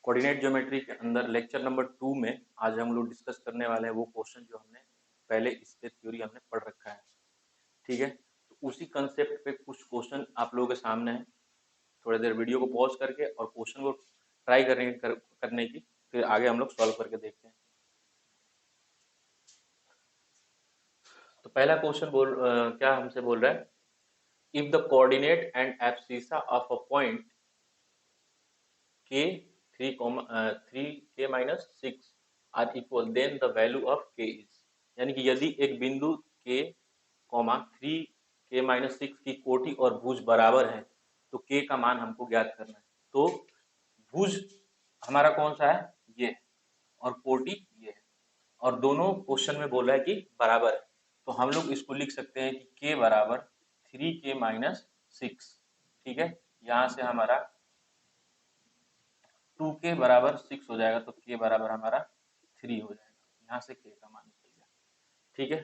Coordinate geometry के अंदर lecture number 2 में आज हम लोग डिस्कस करने वाले हैं वो क्वेश्चन जो हमने पहले इसके थ्योरी हमने पढ़ रखा है। ठीक है, तो उसी कंसेप्ट पे कुछ क्वेश्चन आप लोगों के सामने है। थोड़ी देर वीडियो को पॉज करके और क्वेश्चन को ट्राई करने की फिर आगे हम लोग सॉल्व करके देखते हैं। तो पहला क्वेश्चन क्या हमसे बोल रहा है, if the coordinate and abscissa of a point k 3k minus 6 are equal, then the value of k is, यानी कि यदि एक बिंदु k, 3k-6 की कोटि और भुज बराबर है तो k का मान हमको ज्ञात करना है। तो भुज हमारा कौन सा है, ये, और कोटि ये है, और दोनों क्वेश्चन में बोल रहा है कि बराबर है। तो हम लोग इसको लिख सकते हैं कि k बराबर 3k-6। ठीक है, यहाँ से हमारा 2k बराबर 6 हो जाएगा, तो k बराबर हमारा 3 हो जाएगा। यहाँ से k का मान निकल गया। ठीक है,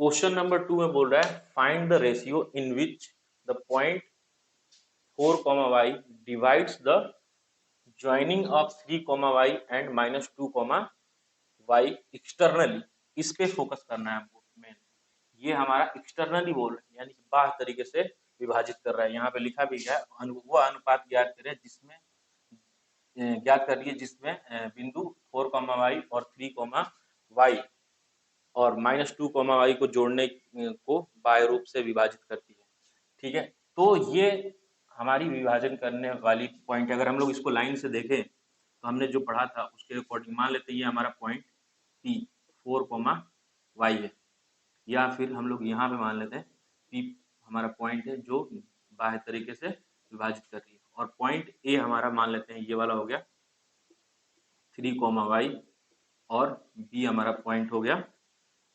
क्वेश्चन नंबर 2 में बोल रहा है find the ratio in which the point 4, y divides the joining of 3, y and -2, y externally. इस पे फोकस करना है हमको मेन। ये हमारा एक्सटर्नली बोल रहा है, यानी कि बाह्य तरीके से विभाजित कर रहा है। यहाँ पे लिखा भी है वो अनुपात ज्ञात करें जिसमें ज्ञात कर लिए जिसमें बिंदु 4, y और 3, y और -2, y को जोड़ने को बाह्य रूप से विभाजित करती है। ठीक है, तो ये हमारी विभाजन करने वाली पॉइंट है। अगर हम लोग इसको लाइन से देखें तो हमने जो पढ़ा था उसके अकॉर्डिंग मान लेते हैं ये हमारा पॉइंट P 4, y है, या फिर हम लोग यहाँ पे मान लेते हैं P हमारा पॉइंट है जो बाह्य तरीके से विभाजित कर रही है, और पॉइंट A हमारा मान लेते हैं ये वाला हो गया 3, y, और B हमारा पॉइंट हो गया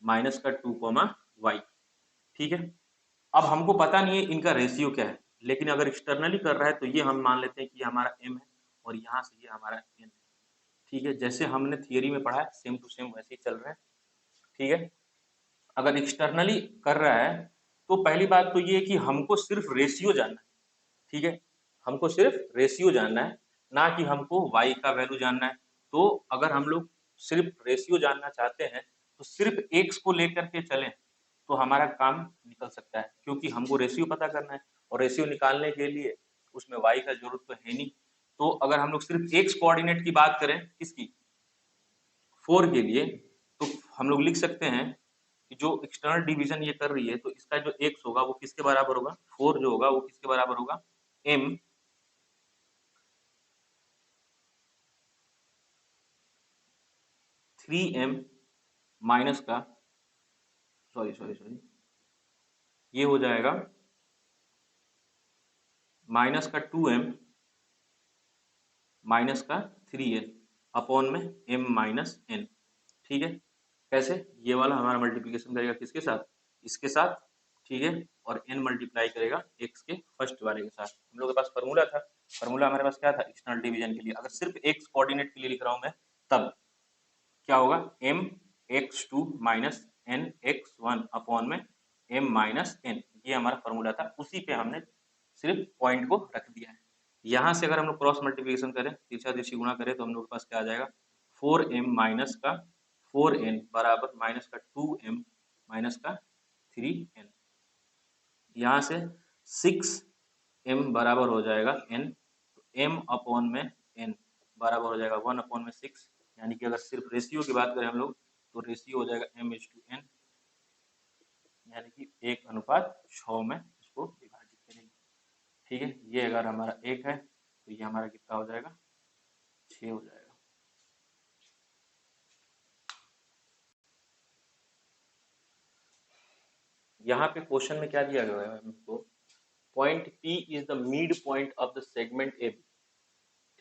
-2, y। ठीक है, अब हमको पता नहीं है इनका रेशियो क्या है, लेकिन अगर एक्सटर्नली कर रहा है तो ये हम मान लेते हैं कि ये हमारा m है और यहाँ से ये हमारा n है। ठीक है, जैसे हमने थियरी में पढ़ा है सेम टू सेम वैसे ही चल रहा है। ठीक है, अगर एक्सटर्नली कर रहा है तो पहली बात तो ये है कि हमको सिर्फ रेशियो जानना है। ठीक है, हमको सिर्फ रेशियो जानना है, ना कि हमको y का वैल्यू जानना है। तो अगर हम लोग सिर्फ रेशियो जानना चाहते हैं तो सिर्फ x को लेकर के चलें तो हमारा काम निकल सकता है, क्योंकि हमको रेशियो पता करना है और रेशियो निकालने के लिए उसमें y का जरूरत तो है नहीं। तो अगर हम लोग सिर्फ x कोऑर्डिनेट की बात करें किसकी, 4 के लिए, तो हम लोग लिख सकते हैं कि जो एक्सटर्नल डिवीजन ये कर रही है तो इसका जो x होगा वो किसके बराबर होगा, 4 जो होगा वो किसके बराबर होगा, m 3m माइनस का सॉरी ये हो जाएगा माइनस का 2m माइनस का 3n अपॉन में m माइनस n। ठीक है, कैसे, ये वाला हमारा मल्टीप्लिकेशन करेगा किसके साथ, इसके साथ। ठीक है, और n मल्टीप्लाई करेगा x के फर्स्ट वाले के साथ। हम लोग के पास फार्मूला था, फार्मूला हमारे पास क्या था एक्सटर्नल डिवीजन के लिए। अगर सिर्फ x कोऑर्डिनेट के लिए लिख रहा हूं मैं तब क्या होगा, m x2 minus n x1 upon में m माइनस n। ये हमारा फॉर्मूला था, उसी पे हमने सिर्फ पॉइंट को रख दिया है। यहाँ से अगर हम लोग क्रॉस मल्टीप्लिकेशन करें, तिरछा तिरछी गुणा करें, तो हम लोग के पास क्या आ जाएगा, 4m माइनस का 4n बराबर माइनस का 2m माइनस का 3n। यहाँ से 6m बराबर हो जाएगा n, तो m अपॉन में n बराबर हो जाएगा 1 अपॉन में 6। यानी कि अगर सिर्फ रेशियो की बात करें हम लोग तो रेशियो हो जाएगा m/n, यानी कि 1:6 में इसको विभाजित करेंगे। ठीक है, ये अगर हमारा 1 है तो ये हमारा कितना हो जाएगा, 6 हो जाएगा। यहाँ पे क्वेश्चन में क्या दिया गया है हमको, point P is the mid point of the segment AB।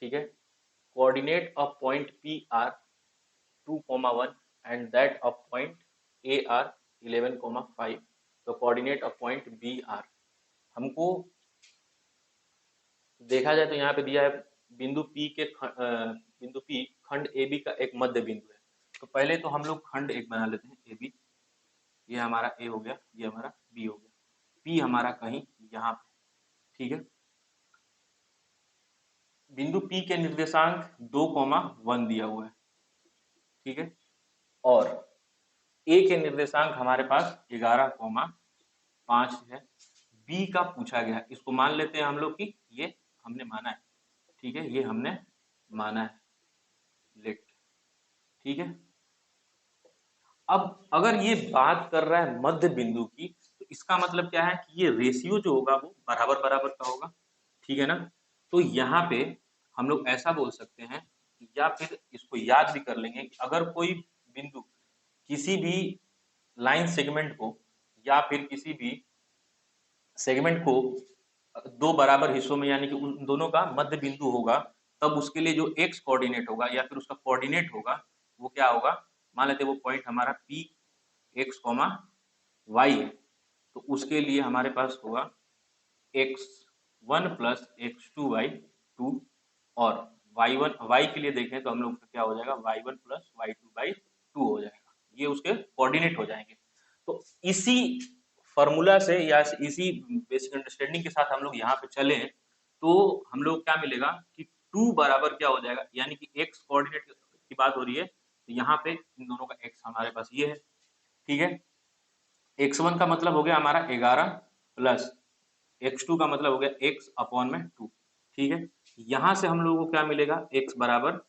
ठीक है, coordinate of point P are 2,1 and that of point A are 11,5, तो coordinate of point B are. हमको देखा जाए तो यहाँ पे दिया है बिंदु बिंदु P खंड AB का एक मध्य बिंदु है। तो पहले तो हम लोग खंड एक बना लेते हैं AB, ये हमारा A हो गया, ये हमारा B हो गया, P हमारा कहीं यहाँ पे। ठीक है, बिंदु P के निर्देशांक 2,1 दिया हुआ है, ठीक है, और A के निर्देशांक हमारे पास 11,5 है। B का पूछा गया है, इसको मान लेते हैं हम लोग कि ये हमने माना है, ठीक है, ये हमने माना है, लेट, ठीक है। अब अगर ये बात कर रहा है मध्य बिंदु की, तो इसका मतलब क्या है कि ये रेशियो जो होगा वो बराबर बराबर का होगा, ठीक है ना। तो यहाँ पे हम लोग ऐसा बोल सकते हैं कि, या फिर इसको याद भी कर लेंगे कि अगर कोई बिंदु किसी भी लाइन सेगमेंट को या फिर किसी भी सेगमेंट को दो बराबर हिस्सों में, यानी कि उन दोनों का मध्य बिंदु होगा, तब उसके लिए जो एक्स कोऑर्डिनेट होगा या फिर उसका कोऑर्डिनेट होगा वो क्या होगा, मान लेते हैं वो पॉइंट हमारा पी एक्स कॉमा वाई है, तो उसके लिए हमारे पास होगा x1 प्लस x2/2, और y के लिए देखें तो हम लोग का क्या हो जाएगा, y1 प्लस y2/2 हो जाएगा, ये उसके कोऑर्डिनेट हो जाएंगे। तो इसी फॉर्मूला से या इसी बेसिक अंडरस्टैंडिंग के साथ हम लोग यहाँ पे चले तो हम लोग क्या मिलेगा कि 2 बराबर क्या हो जाएगा, यानी कि x कोऑर्डिनेट की बात हो रही है, तो यहाँ पे इन दोनों का x हमारे पास ये है, ठीक है। x1 का मतलब हो गया हमारा 11 प्लस x2 का मतलब हो गया x अपॉन में 2, ठीक है। यहां से हम लोगों को क्या मिलेगा, x बराबर,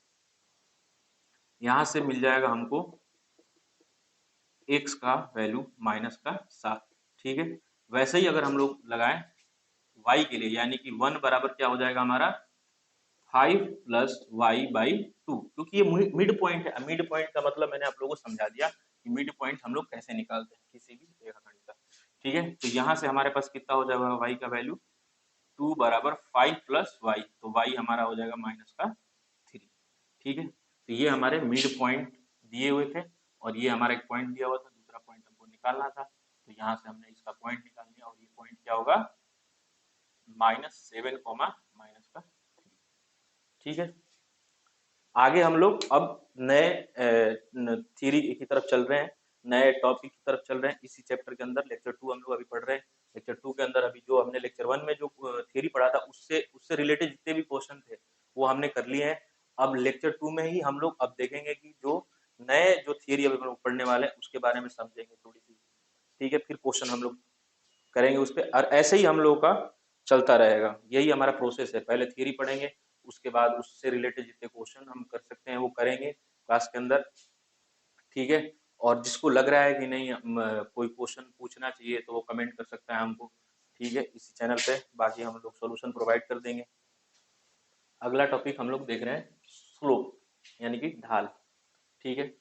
यहां से मिल जाएगा हमको x का वैल्यू -7, ठीक है। वैसे ही अगर हम लोग लगाएं y के लिए, यानी कि 1 बराबर क्या हो जाएगा हमारा 5 प्लस y/2, क्योंकि ये मिड पॉइंट है। मिड पॉइंट का मतलब मैंने आप लोगों को समझा दिया कि मिड पॉइंट हम लोग कैसे निकालते हैं किसी भी रेखाखंड का, ठीक है। तो यहाँ से हमारे पास कितना हो जाएगा y का वैल्यू 2 बराबर 5 प्लस वाई, तो y हमारा हो जाएगा -3, ठीक है। तो ये हमारे मिड पॉइंट दिए हुए थे, और ये हमारा एक पॉइंट दिया हुआ था, दूसरा पॉइंट हमको निकालना था, तो यहाँ से हमने इसका पॉइंट निकाल लिया, और ये पॉइंट क्या होगा -7 -3, ठीक है। आगे हम लोग अब नए थ्योरी की तरफ चल रहे हैं, नए टॉपिक की तरफ चल रहे हैं। इसी चैप्टर के अंदर लेक्चर 2 हम लोग अभी पढ़ रहे हैं। लेक्चर 2 के अंदर अभी जो हमने लेक्चर 1 में जो थ्योरी पढ़ा था उससे उससे रिलेटेड जितने भी क्वेश्चन थे वो हमने कर लिए हैं। अब लेक्चर 2 में ही हम लोग अब देखेंगे कि जो नए जो थ्योरी अभी हम लोग पढ़ने वाले हैं उसके बारे में समझेंगे थोड़ी सी, ठीक है। फिर क्वेश्चन हम लोग करेंगे उस पर, और ऐसे ही हम लोगों का चलता रहेगा, यही हमारा प्रोसेस है। पहले थ्योरी पढ़ेंगे, उसके बाद उससे रिलेटेड जितने क्वेश्चन हम कर सकते हैं वो करेंगे क्लास के अंदर, ठीक है। और जिसको लग रहा है कि नहीं कोई क्वेश्चन पूछना चाहिए तो वो कमेंट कर सकता है हमको, ठीक है, इसी चैनल पे, बाकी हम लोग सॉल्यूशन प्रोवाइड कर देंगे। अगला टॉपिक हम लोग देख रहे हैं स्लोप, यानी कि ढाल, ठीक है।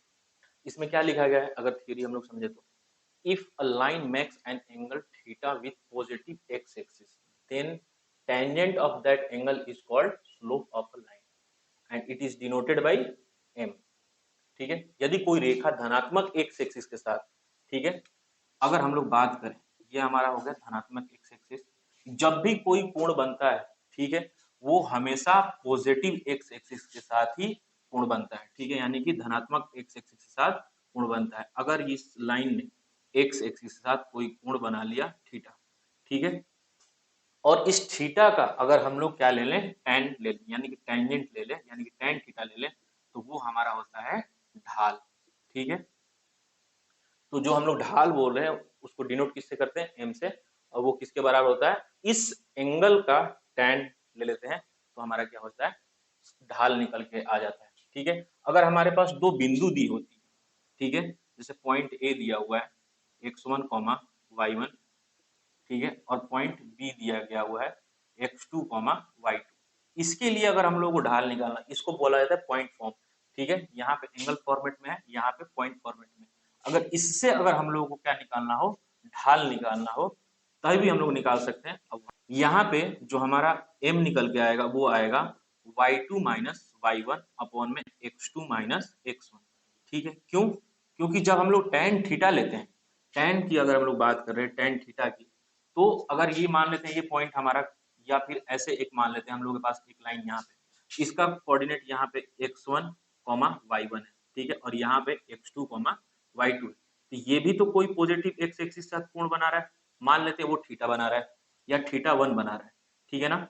इसमें क्या लिखा गया है, अगर थ्योरी हम लोग समझे तो, if a line makes an angle theta with positive x-axis, then tangent of that angle is called slope of a line and it is denoted by m, ठीक है। यदि कोई रेखा धनात्मक एक्स एक्सिस के साथ, ठीक है, अगर हम लोग बात करें, ये हमारा हो गया धनात्मक एक्स एक्सिस, जब भी कोई कोण बनता है, ठीक है, वो हमेशा पॉजिटिव एक्स एक्सिस के साथ ही कोण बनता है, ठीक है, यानी कि धनात्मक एक्स एक्सिस के साथ कोण बनता है। अगर इस लाइन ने एक्स एक्सिस के साथ कोई कोण बना लिया थीटा, ठीक है, और इस थीटा का अगर हम लोग क्या ले लें, टैन ले लें, यानी कि टेंजेंट ले लें, यानी कि टैन थीटा ले लें, तो वो हमारा होता है ढाल, ठीक है। तो जो हम लोग ढाल बोल रहे हैं उसको डिनोट किससे करते हैं, एम से, और वो किसके बराबर होता है, इस एंगल का टैन ले लेते हैं तो हमारा क्या होता है, ढाल निकल के आ जाता है, ठीक है। अगर हमारे पास दो बिंदु दी होती, ठीक है, जैसे पॉइंट ए दिया हुआ है x1 y1, ठीक है, और पॉइंट बी दिया गया हुआ है x2 y2, इसके लिए अगर हम लोग को ढाल निकालना, इसको बोला जाता है पॉइंट फॉर्म, ठीक है। यहाँ पे एंगल फॉर्मेट में है, यहाँ पे पॉइंट फॉर्मेट में। अगर इससे अगर हम लोगों को क्या निकालना हो, ढाल निकालना हो, तभी भी हम लोग निकाल सकते हैं। अब यहाँ पे जो हमारा m निकल के आएगा वो आएगा y2 माइनस y1 अपॉन में x2 माइनस x1, ठीक है। क्यों, क्योंकि जब हम लोग tan थीटा लेते हैं, tan की अगर हम लोग बात कर रहे हैं tan थीटा की, तो अगर ये मान लेते हैं ये पॉइंट हमारा, या फिर ऐसे एक मान लेते हैं हम लोग के पास एक लाइन यहाँ पे, इसका कोऑर्डिनेट यहाँ पे x1 y1 है, ठीक है, और यहाँ पे x2 y2 है, तो ये भी तो कोई पॉजिटिव एक्स एक्सिस के साथ कोण बना रहा है, मान लेते हैं वो थीटा बना रहा है या थीटा 1 बना रहा है, ठीक है ना।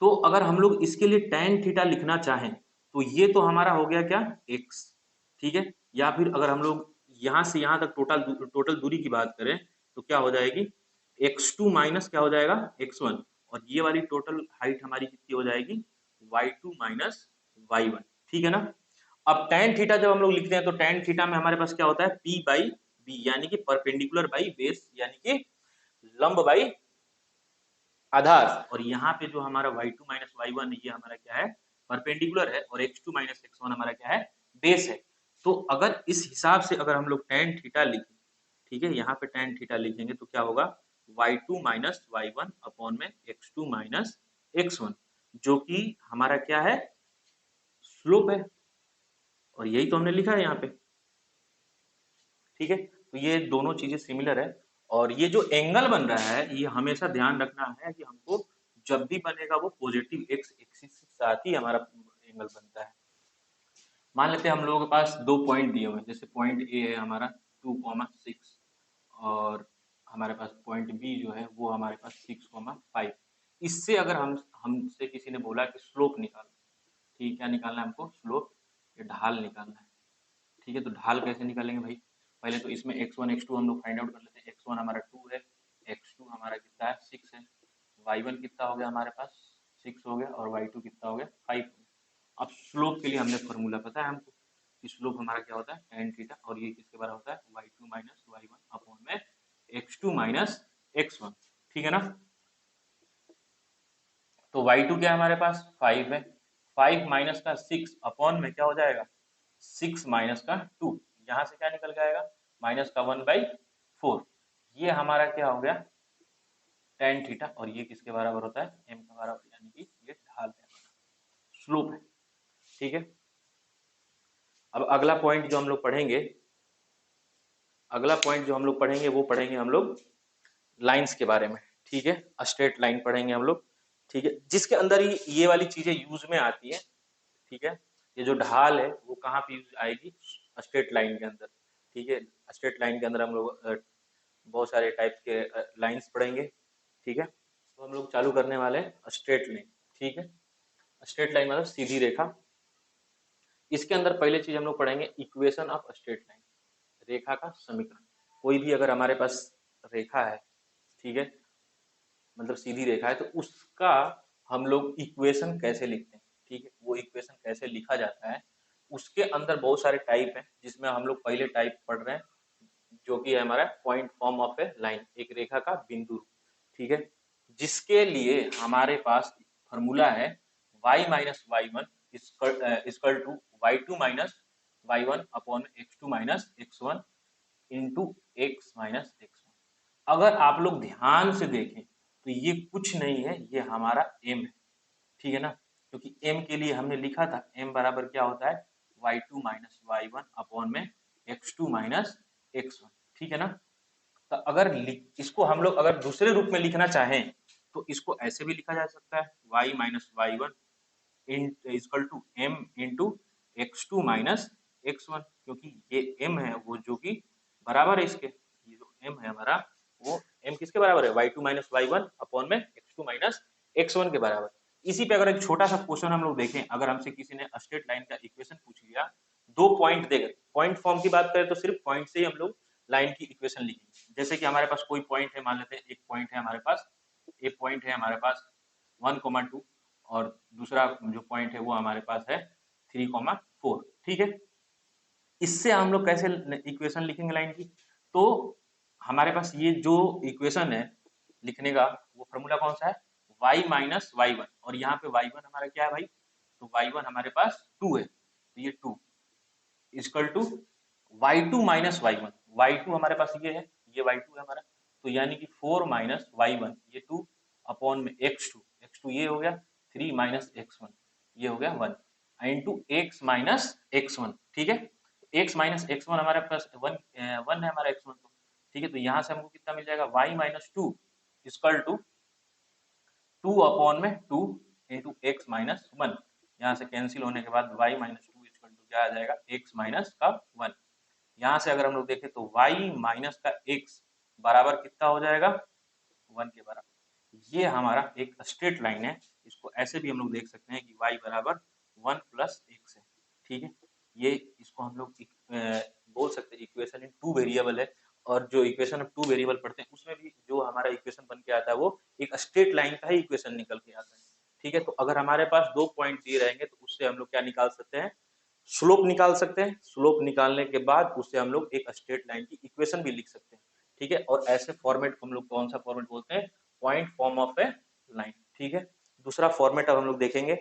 तो अगर हम लोग इसके लिए tan थीटा लिखना चाहें तो ये तो हमारा हो गया क्या x, ठीक है। या फिर अगर हम लोग यहाँ से यहाँ तक टोटल दूरी की बात करें तो क्या हो जाएगी x2 माइनस क्या हो जाएगा x1, और ये वाली टोटल हाइट हमारी कितनी हो जाएगी y2 माइनस y1, ठीक है ना। अब tan थीटा जब हम लोग लिखते हैं तो tan थीटा में हमारे पास क्या होता है p बाई बी, यानी कि परपेंडिकुलर बाई बेस, यानी कि लंब बाई आधार। और यहाँ पे जो हमारा y2 माइनस y1 ये हमारा क्या है परपेंडिकुलर है, और x2 माइनस x1 हमारा क्या है बेस है। तो अगर इस हिसाब से अगर हम लोग tan थीटा लिखें, ठीक है, यहाँ पे tan थीटा लिखेंगे तो क्या होगा y2 माइनस y1 अपॉन में x2 माइनस x1, जो कि हमारा क्या है स्लोप है, और यही तो हमने लिखा है यहाँ पे, ठीक है। तो ये दोनों चीजें सिमिलर है, और ये जो एंगल बन रहा है ये हमेशा ध्यान रखना है कि हमको जब भी बनेगा वो पॉजिटिव एक्स एक्सिस के साथ ही हमारा एंगल बनता है। मान लेते हैं हम लोगों के पास दो पॉइंट दिए हुए हैं, जैसे पॉइंट ए है हमारा 2,6 और हमारे पास पॉइंट बी जो है वो हमारे पास 6,5। इससे अगर हमसे किसी ने बोला कि स्लोप निकालो, ठीक है, क्या निकालना है हमको स्लोप, ये ढाल निकालना है, ठीक है। तो ढाल कैसे निकालेंगे भाई, पहले तो इसमें x1 x2 हम लोग फाइंड आउट कर लेते हैं। x1 हमारा 2 है, x2 हमारा कितना है 6 है, y1 कितना हो गया हमारे पास 6 हो गया, और y2 कितना हो गया 5 हो गया। अब स्लोप के लिए हमने फॉर्मूला पता है हमको कि स्लोप हमारा क्या होता है tan थीटा, और ये किसके बराबर होता है y2 माइनस y1 अपॉन में x2 माइनस x1, ठीक है ना। तो y2 क्या है हमारे पास 5 है, 5 माइनस का 6 अपॉन में क्या हो जाएगा 6 माइनस का 2, यहाँ से क्या निकल जाएगा माइनस का 1/4, ये हमारा क्या हो गया tan थीटा, और ये किसके बराबर होता है m के बराबर, यानी कि ये ढाल है स्लोप है, ठीक है। अब अगला पॉइंट जो हम लोग पढ़ेंगे, अगला पॉइंट जो हम लोग पढ़ेंगे वो पढ़ेंगे हम लोग लाइंस के बारे में, ठीक है, स्ट्रेट लाइन पढ़ेंगे हम लोग, ठीक है, जिसके अंदर ये वाली चीजें यूज में आती है, ठीक है। ये जो ढाल है वो कहाँ पे यूज आएगी स्ट्रेट लाइन के अंदर, ठीक है। स्ट्रेट लाइन के अंदर हम लोग बहुत सारे टाइप्स के लाइंस पढ़ेंगे, ठीक है। तो हम लोग चालू करने वाले हैं स्ट्रेट लाइन, ठीक है। स्ट्रेट लाइन मतलब सीधी रेखा। इसके अंदर पहले चीज हम लोग पढ़ेंगे इक्वेशन ऑफ स्ट्रेट लाइन, रेखा का समीकरण। कोई भी अगर हमारे पास रेखा है, ठीक है, मतलब सीधी रेखा है, तो उसका हम लोग इक्वेशन कैसे लिखते हैं, ठीक है, वो इक्वेशन कैसे लिखा जाता है। उसके अंदर बहुत सारे टाइप हैं, जिसमें हम लोग पहले टाइप पढ़ रहे हैं जो कि है हमारा point form of a line, एक रेखा का बिंदु, ठीक है, जिसके लिए हमारे पास फॉर्मूला है y minus y one equal to y2 minus y1 upon x2 minus x1 into x minus x1। अगर आप लोग ध्यान से देखें तो ये कुछ नहीं है, ये हमारा m है, ठीक है ना। क्योंकि m के लिए हमने लिखा था m बराबर क्या होता है y2 माइनस y1 अपॉन में x2 माइनस x1, ठीक है ना। तो अगर इसको हम लोग अगर दूसरे रूप में लिखना चाहें तो इसको ऐसे भी लिखा जा सकता है y minus y1 equal to m into x2 minus x1, क्योंकि ये m है वो जो कि बराबर है इसके, ये जो m है हमारा वो m किसके बराबर है y2 माइनस y1 अपॉन में x2 माइनस x1 के बराबर। इसी पे अगर एक छोटा सा क्वेश्चन हम लोग देखें, अगर हमसे किसी ने स्ट्रेट लाइन का इक्वेशन पूछ लिया, दो पॉइंट देकर, पॉइंट फॉर्म की बात करें तो सिर्फ पॉइंट से ही हम लोग लाइन की इक्वेशन लिखेंगे। जैसे कि हमारे पास कोई पॉइंट है, मान लेते हैं एक पॉइंट है हमारे पास, एक पॉइंट है हमारे पास 1,2 और दूसरा जो पॉइंट है वो हमारे पास है 3,4, ठीक है। इससे हम लोग कैसे इक्वेशन लिखेंगे लाइन की, तो हमारे पास ये जो इक्वेशन है लिखने का वो फॉर्मूला कौन सा है y माइनस वाई वन, और यहाँ पे y1 हमारा क्या है भाई, तो y1 हमारे पास 2 है, तो ये 2 equal to y2 minus y1, y2 हमारे पास ये है, ये y2 है हमारा, तो यानी कि 4 माइनस y1 ये 2 अपॉन में x2 ये हो गया 3 माइनस x1 ये हो गया 1 इंटू x माइनस x1, ठीक है। x माइनस x1 हमारे पास 1 है हमारा x1 तो, ठीक है। तो यहाँ से हमको कितना मिल जाएगा y minus 2 equal to 2 upon में 2 इंटू एक्स माइनस 1, यहाँ से कैंसिल होने के बाद y माइनस 2 इक्वल टू क्या आ जाएगा x माइनस का 1। यहाँ से अगर हम लोग देखें तो y माइनस का x बराबर कितना हो जाएगा 1 के बराबर। ये हमारा एक स्ट्रेट लाइन है, इसको ऐसे भी हम लोग देख सकते हैं कि y बराबर 1 प्लस x है, ठीक है। ये इसको हम लोग बोल सकते हैं इक्वेशन इन टू वेरिएबल है, और जो इक्वेशन हम टू वेरिएबल पढ़ते हैं उसमें भी जो हमारा इक्वेशन बन के आता है वो एक स्ट्रेट लाइन का ही इक्वेशन निकल के आता है, ठीक है। तो अगर हमारे पास 2 पॉइंट दिए रहेंगे तो उससे हम लोग क्या निकाल सकते हैं, स्लोप निकाल सकते हैं। स्लोप निकालने के बाद उससे हम लोग एक स्ट्रेट लाइन की इक्वेशन भी लिख सकते हैं, ठीक है। और ऐसे फॉर्मेट को हम लोग कौन सा फॉर्मेट बोलते हैं, point form of a line, ठीक है। दूसरा फॉर्मेट अब हम लोग देखेंगे,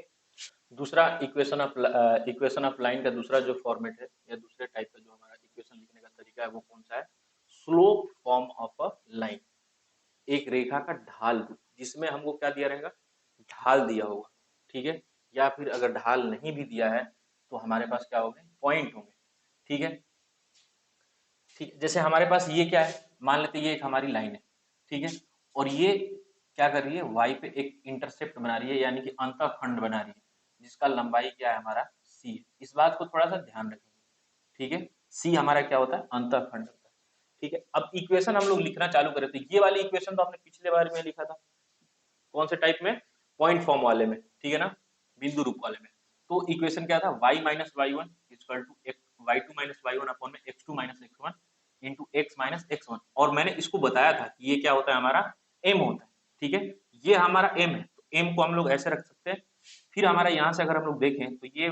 दूसरा इक्वेशन ऑफ लाइन का दूसरा जो फॉर्मेट है या दूसरे टाइप का जो हमारा इक्वेशन लिखने का तरीका है वो कौन सा है, slope form of a line, एक रेखा का ढाल रूप, जिसमें हमको क्या दिया रहेगा, ढाल दिया होगा, ठीक है। या फिर अगर ढाल नहीं भी दिया है तो हमारे पास क्या होंगे, पॉइंट होंगे, ठीक है। ठीक है, जैसे हमारे पास ये क्या है, मान लेते ये एक हमारी लाइन है, ठीक है। और ये क्या कर रही है, वाई पे एक इंटरसेप्ट बना रही है, यानी कि अंतःखंड बना रही है, जिसका लंबाई क्या है हमारा सी है। इस बात को थोड़ा सा ध्यान रखेंगे, ठीक है। सी हमारा क्या होता है, अंतःखंड होता है, ठीक है। अब इक्वेशन हम लोग लिखना चालू करें तो ये वाली इक्वेशन तो आपने पिछले बार में लिखा था, कौन से टाइप में, पॉइंट फॉर्म वाले में, ठीक है ना, बिंदु रूप वाले में। तो इक्वेशन क्या था, y minus y one equal to y two minus y one upon में x two minus x one into x minus x one. और मैंने इसको बताया था कि ये क्या होता है, हमारा m होता है, ठीक है। ये हमारा m है, तो m को हम लोग ऐसे रख सकते हैं। फिर हमारा यहाँ से अगर हम लोग देखें तो ये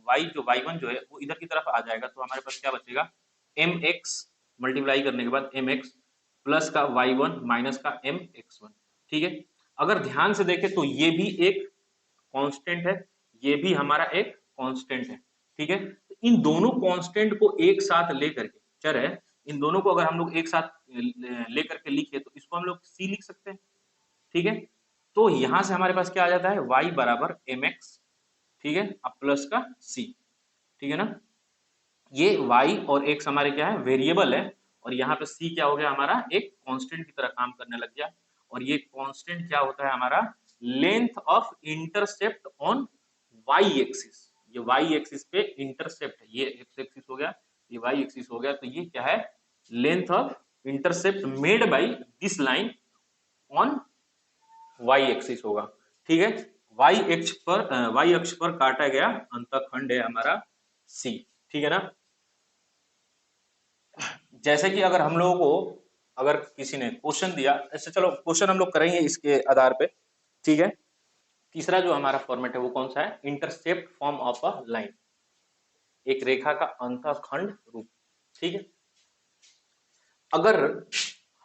y1 जो है वो इधर की तरफ आ जाएगा, तो हमारे पास क्या बचेगा, mx मल्टीप्लाई करने के बाद mx प्लस का y1 माइनस का mx1, ठीक है। अगर ध्यान से देखें तो ये भी एक कांस्टेंट है, ये भी हमारा एक कांस्टेंट है, ठीक है। तो इन दोनों कांस्टेंट को एक साथ लेकर के, चर है, इन दोनों को अगर हम लोग एक साथ लेकर के लिखे तो इसको हम लोग c लिख सकते हैं, ठीक है। तो यहां से हमारे पास क्या आ जाता है, y बराबर mx, ठीक है, अब प्लस का c, ठीक है ना। ये y और x हमारे क्या है, वेरिएबल है, और यहाँ पे c क्या हो गया, हमारा एक कांस्टेंट की तरह काम करने लग गया। और ये कांस्टेंट क्या होता है, हमारा length of intercept on y axis. ये y एक्सिस पे इंटरसेप्ट है, ये x एक्सिस हो गया, ये y एक्सिस हो गया, तो ये क्या है, length of intercept made by this line on y axis होगा, ठीक है। y अक्ष पर काटा गया अंतःखंड है हमारा c, ठीक है ना। जैसे कि अगर हम लोगों को, अगर किसी ने क्वेश्चन दिया, ऐसे चलो क्वेश्चन हम लोग करेंगे इसके आधार पे, ठीक है। तीसरा जो हमारा फॉर्मेट है वो कौन सा है, intercept form of a line, एक रेखा का अंतःखंड रूप, ठीक है। अगर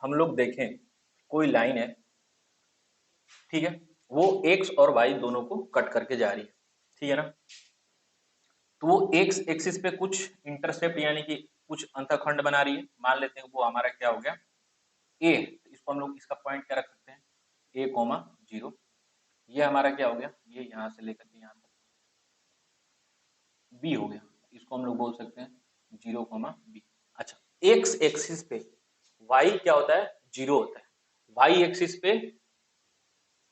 हम लोग देखें कोई लाइन है, ठीक है, वो एक्स और वाई दोनों को कट करके जा रही है, ठीक है ना। तो वो एक्स एक्सिस पे कुछ इंटरसेप्ट यानी कि कुछ अंतःखंड बना रही है, मान लेते हैं वो हमारा क्या हो गया, ए, तो इसको हम लोग इसका पॉइंट क्या रख सकते हैं, ए कोमा जीरो। ये हमारा क्या हो गया, ये यहाँ से लेकर के यहाँ तक बी हो गया, इसको हम लोग बोल सकते हैं जीरो कोमा बी। अच्छा, एक्स एक्सिस पे वाई क्या होता है, जीरो होता है, वाई एक्सिस पे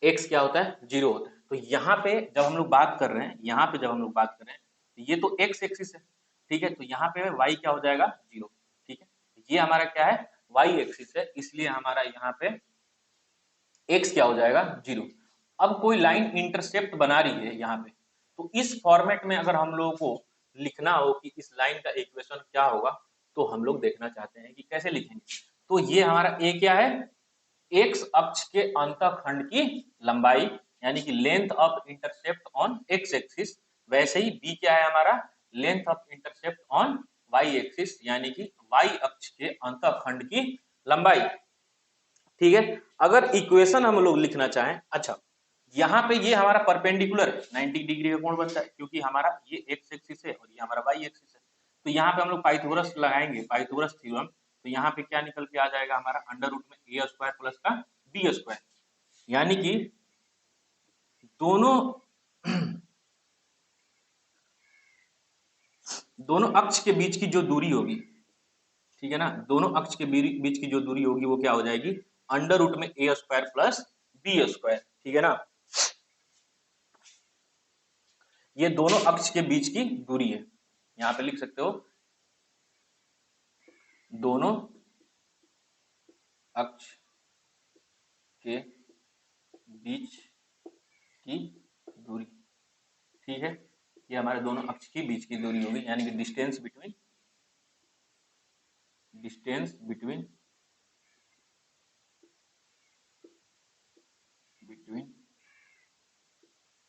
एक्स क्या होता है, जीरो होता है। तो यहाँ पे जब हम लोग बात कर रहे हैं, यहाँ पे जब हम लोग बात कर रहे हैं तो ये तो एक्स एक्सिस है, ठीक है। तो यहाँ पे वाई क्या हो जाएगा, जीरो, ठीक है। ये हमारा क्या है, वाई एक्सिस है, इसलिए हमारा यहाँ पे एक्स क्या हो जाएगा, जीरो। अब कोई लाइन इंटरसेप्ट बना रही है यहाँ पे, तो इस फॉर्मेट में अगर हम लोगों को लिखना हो कि इस लाइन का इक्वेशन क्या होगा, तो हम लोग देखना चाहते हैं कि कैसे लिखेंगे। तो ये हमारा ए क्या है, एक्स अक्ष के अंतःखंड की लंबाई, यानी कि length of intercept on x axis. वैसे ही बी क्या है हमारा, length of intercept on y axis, यानी कि वाई अक्ष के अंतःखंड की लंबाई, ठीक है। अगर इक्वेशन हम लोग लिखना चाहें, अच्छा यहाँ पे ये हमारा परपेंडिकुलर 90 डिग्री का कोण बनता है, क्योंकि हमारा ये एक्स एक्सिस है और ये हमारा वाई एक्सिस है। तो यहाँ पे हम लोग पाइथागोरस लगाएंगे, पाइथागोरस थ्योरम, तो यहाँ पे क्या निकल के आ जाएगा हमारा, अंडर रूट में ए स्क्वायर प्लस का बी स्क्वायर, यानी कि दोनों दोनों अक्ष के बीच की जो दूरी होगी, ठीक है ना, दोनों अक्ष के बीच की जो दूरी होगी वो क्या हो जाएगी, अंडर रूट में ए स्क्वायर प्लस बी स्क्वायर, ठीक है ना। ये दोनों अक्ष के बीच की दूरी है, यहाँ पे लिख सकते हो दोनों अक्ष के बीच की दूरी, ठीक है, ये हमारे दोनों अक्ष की बीच की दूरी होगी, यानी कि distance between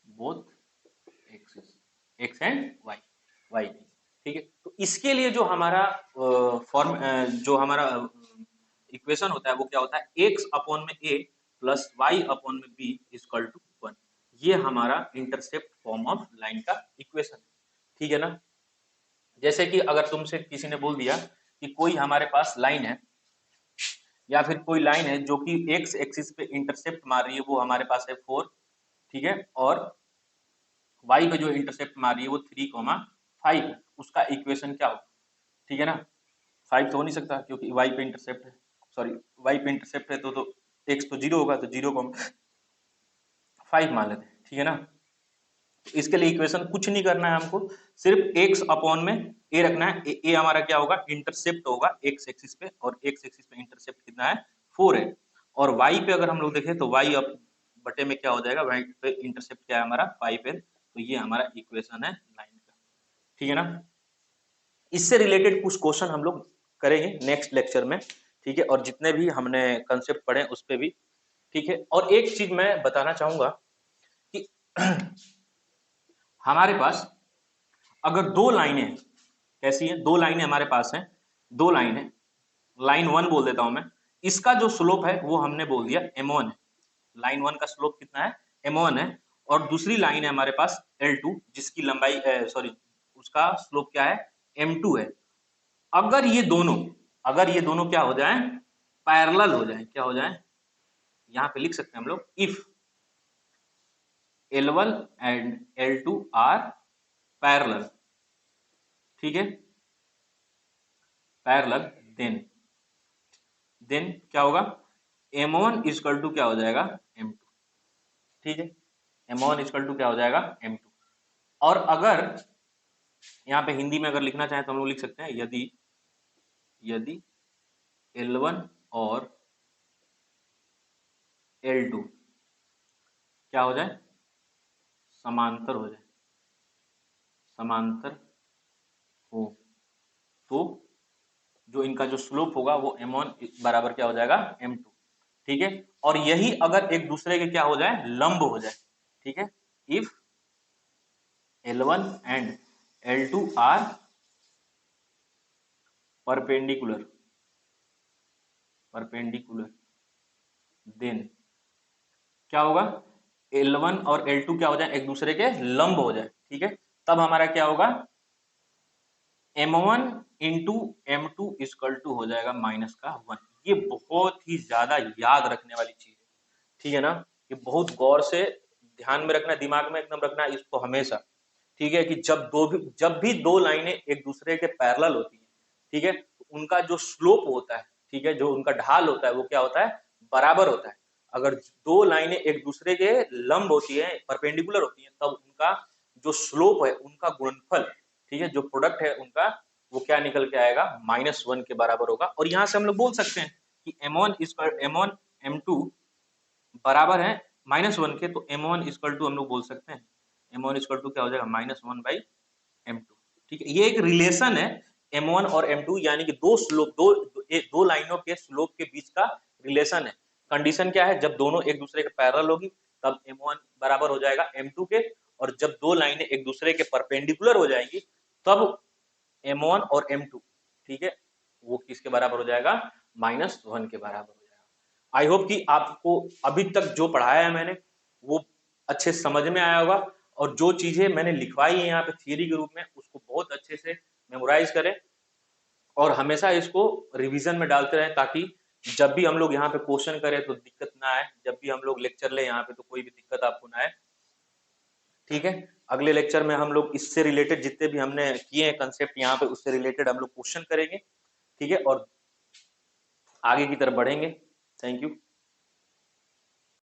both axis, x and y, y, ठीक है। तो इसके लिए जो हमारा जो हमारा इक्वेशन होता है वो क्या होता है, एक्स अपॉन में ए प्लस वाई अपॉन में बी इक्वल टू 1। ये हमारा इंटरसेप्ट फॉर्म ऑफ लाइन का इक्वेशन है, ठीक है ना। जैसे कि अगर तुमसे किसी ने बोल दिया कि कोई हमारे पास लाइन है, या फिर कोई लाइन है जो कि एक्स एक्सिस पे इंटरसेप्ट मार रही है, वो हमारे पास है 4, ठीक है, और वाई पे जो इंटरसेप्ट मार रही है वो 3,5 है, उसका इक्वेशन क्या होगा, ठीक है ना। 5 तो हो नहीं सकता क्योंकि वाई पे इंटरसेप्ट है, सॉरी वाई पे इंटरसेप्ट है तो एक्स तो 0 होगा, तो 0,5 मान लेते हैं, ठीक है ना। इसके लिए इक्वेशन कुछ नहीं करना है हमको, सिर्फ एक्स अपॉन में ए रखना है। ए हमारा क्या होगा, इंटरसेप्ट होगा एक्स एक्सिस पे, और एक्स एक्सिस पे इंटरसेप्ट कितना है, 4 है। और वाई पे अगर हम लोग देखें तो वाई अब बटे में क्या हो जाएगा, वाई पे इंटरसेप्ट क्या है हमारा 5 है, तो ये हमारा इक्वेशन है लाइन का, ठीक है ना। इससे रिलेटेड कुछ क्वेश्चन हम लोग करेंगे नेक्स्ट लेक्चर में, ठीक है, और जितने भी हमने कंसेप्ट पढ़े उस पर भी, ठीक है। और एक चीज मैं बताना चाहूंगा कि हमारे पास अगर दो लाइनें, कैसी हैं, दो लाइनें हमारे पास हैं, दो लाइन है, लाइन 1 बोल देता हूं मैं, इसका जो स्लोप है वो हमने बोल दिया m1 है, लाइन 1 का स्लोप कितना है, m1 है। और दूसरी लाइन है हमारे पास L2 जिसकी लंबाई सॉरी उसका स्लोप क्या है, m2 है। अगर ये दोनों क्या हो जाए, पैरेलल हो जाए, क्या हो जाए, यहां पे लिख सकते हैं हम लोग, if L1 and L2 are parallel, ठीक है, पैरेलल, देन क्या होगा, m1 इक्वल टू क्या हो जाएगा, m2, ठीक है, m1 इक्वल टू क्या हो जाएगा, m2। और अगर यहाँ पे हिंदी में अगर लिखना चाहें तो हम लोग लिख सकते हैं, यदि L1 और L2 क्या हो जाए, समांतर हो जाए, समांतर हो, तो जो इनका जो स्लोप होगा वो m1 बराबर क्या हो जाएगा, m2, ठीक है। और यही अगर एक दूसरे के क्या हो जाए, लंब हो जाए, ठीक है, if L1 and L2 are perpendicular, then क्या होगा, L1 और L2 क्या हो जाए, एक दूसरे के लंब हो जाए, ठीक है, तब हमारा क्या होगा, m1 into m2 equal to हो जाएगा -1। ये बहुत ही ज्यादा याद रखने वाली चीज है, ठीक है ना। ये बहुत गौर से ध्यान में रखना, दिमाग में एकदम रखना इसको हमेशा, ठीक है, कि जब भी दो लाइनें एक दूसरे के पैरेलल होती है, ठीक है, तो उनका जो स्लोप होता है, ठीक है, जो उनका ढाल होता है वो क्या होता है, बराबर होता है। अगर दो लाइनें एक दूसरे के लंब होती है, परपेंडिकुलर होती है, तब उनका जो स्लोप है, उनका गुणनफल, ठीक है, जो प्रोडक्ट है उनका, वो क्या निकल के आएगा, -1 के बराबर होगा। और यहां से हम लोग बोल सकते हैं कि m1 m2 बराबर है -1 के, तो m1 इक्वल टू हम लोग बोल सकते हैं, m1 इक्वल टू क्या हो जाएगा, -1/m2, ठीक है। ये एक रिलेशन है m1 और m2, यानी कि दो स्लोप, दो लाइनों के स्लोप के बीच का रिलेशन है। कंडीशन क्या है, जब दोनों एक दूसरे के पैरेलल होगी तब m1 बराबर हो जाएगा m2 के, और जब दो लाइनें एक दूसरे के परपेंडिकुलर हो जाएंगी तब m1 और m2, ठीक है, वो किसके बराबर हो जाएगा, -1 के बराबर हो जाएगा। आई होप कि आपको अभी तक जो पढ़ाया है मैंने वो अच्छे समझ में आया होगा, और जो चीजें मैंने लिखवाई है यहाँ पे थियरी के रूप में उसको बहुत अच्छे से मेमोराइज करें, और हमेशा इसको रिवीजन में डालते रहें, ताकि जब भी हम लोग यहाँ पे क्वेश्चन करें तो दिक्कत ना आए, जब भी हम लोग लेक्चर ले यहाँ पे तो कोई भी दिक्कत आपको ना आए, ठीक है। अगले लेक्चर में हम लोग इससे रिलेटेड जितने भी हमने किए हैं कंसेप्ट यहाँ पे, उससे रिलेटेड हम लोग क्वेश्चन करेंगे, ठीक है, और आगे की तरफ बढ़ेंगे। Thank you.